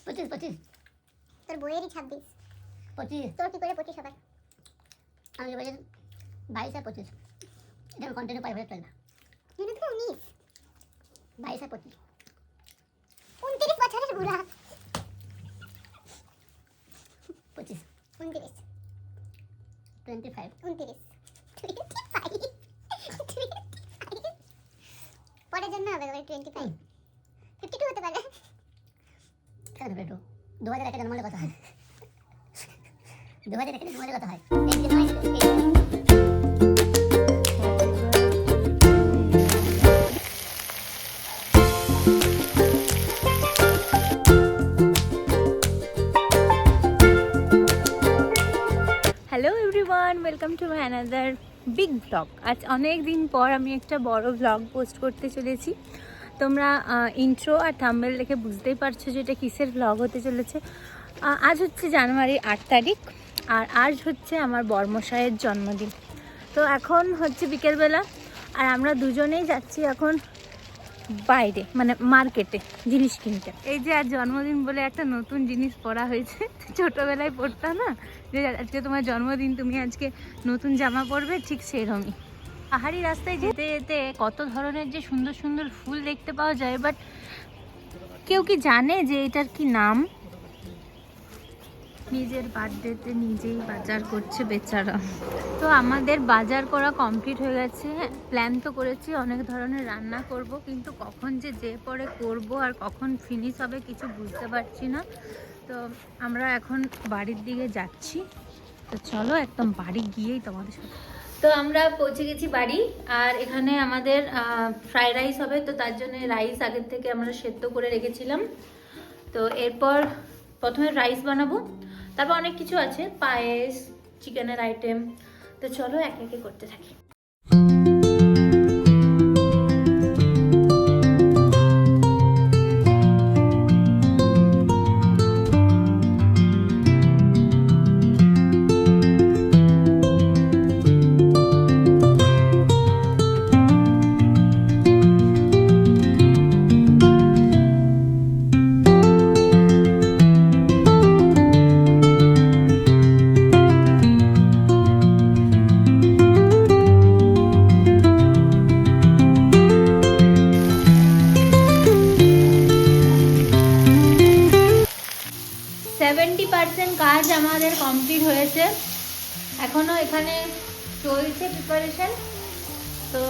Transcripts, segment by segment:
25 তোর বইয়েরই 26। 25 তোর কি করে 25 হবে? আমি বলি 22 আর 25 এটা কন্টিনিউ পাই হয়ে চলবে। এনে তো 19। 22 আর 25 29 বছরের বুড়া। 25 29 25 29 পরের জন্য হবে 25 52 হতে পারে। কেন বেটো 2001 জন্মালে কথা হয় 2001 জন্মালে কথা হয় এই যে নয় hello everyone, welcome to my another big blog. আজ অনেক দিন পর আমি একটা বড় ব্লগ পোস্ট করতে চলেছি। তোমরা ইন্ট্রো আর থাম্বনেল দেখে বুঝতেই পারছো যে এটা কিসের ব্লগ হতে চলেছে। আজ হচ্ছে জানুয়ারির 8 তারিখ আর আজ হচ্ছে আমার বর্মশাইয়ের জন্মদিন। তো এখন হচ্ছে বিকেলবেলা আর আমরা দুজনেই যাচ্ছি এখন বাইরে, মানে মার্কেটে জিনিস কিনতে। এই যে আজ জন্মদিন বলে একটা নতুন জিনিস পরা হয়েছে, ছোটোবেলায় পরতাম না যে আজকে তোমার জন্মদিন, তুমি আজকে নতুন জামা পরবে, ঠিক সেরকমই। পাহাড়ি রাস্তায় যেতে যেতে কত ধরনের যে সুন্দর সুন্দর ফুল দেখতে পাওয়া যায়, বাট কেউ কি জানে যে এটার কি নাম? নিজের বার্থডেতে নিজেই বাজার করছে বেচারা। তো আমাদের বাজার করা কমপ্লিট হয়ে গেছে। প্ল্যান তো করেছি অনেক ধরনের রান্না করব, কিন্তু কখন যে পরে করব আর কখন ফিনিশ হবে কিছু বুঝতে পারছি না। তো আমরা এখন বাড়ির দিকে যাচ্ছি। তো চলো একদম বাড়ি গিয়েই তোমাদের সাথে। তো আমরা পৌঁছে গেছি বাড়ি, আর এখানে আমাদের ফ্রাইড রাইস হবে। তো তার জন্য রাইস আগের থেকে আমরা সেদ্ধ করে রেখেছিলাম। তো এরপর প্রথমে রাইস বানাবো, তারপর অনেক কিছু আছে, পায়েস, চিকেনের আইটেম। তো চলো একে একে করতে থাকি। কাজ আমাদের কমপ্লিট হয়েছে, এখনো এখানে চলছে প্রিপারেশন। তো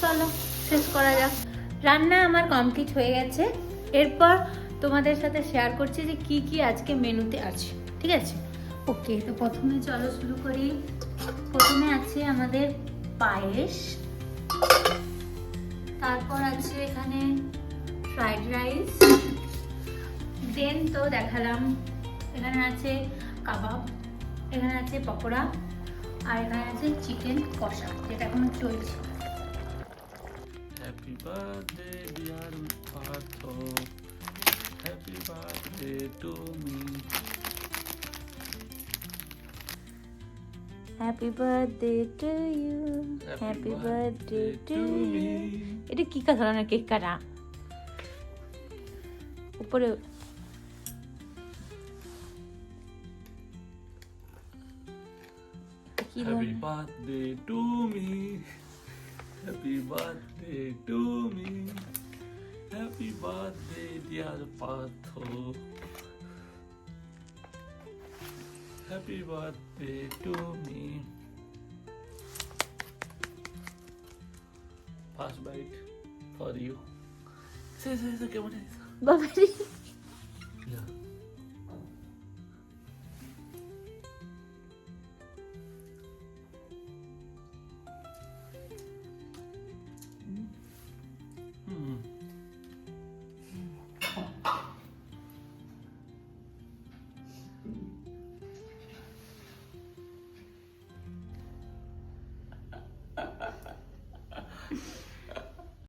চলো শেষ করা যাক। রান্না আমার কমপ্লিট হয়ে গেছে, এরপর তোমাদের সাথে শেয়ার করছি যে কি কি আজকে মেনুতে আছে, ঠিক আছে? ওকে, তো প্রথমে চলো শুরু করি। প্রথমে আছে আমাদের পায়েস, তারপর আছে এখানে ফ্রাইড রাইস, দেন তো দেখালাম এখানে আছে কাবাব, এখানে আছে পকোড়া, আর এখানে আছে চিকেন কষা, যেটা এখন চলছে। Happy birthday dear Partha, happy birthday to me, happy birthday to you, happy birthday to me. এটা কি ধরনের কেক কাটা? উপরে Happy birthday to me, happy birthday to me, happy birthday dear Partho, happy birthday to me. First bite for you. Say, কেমন আছে? বাবারে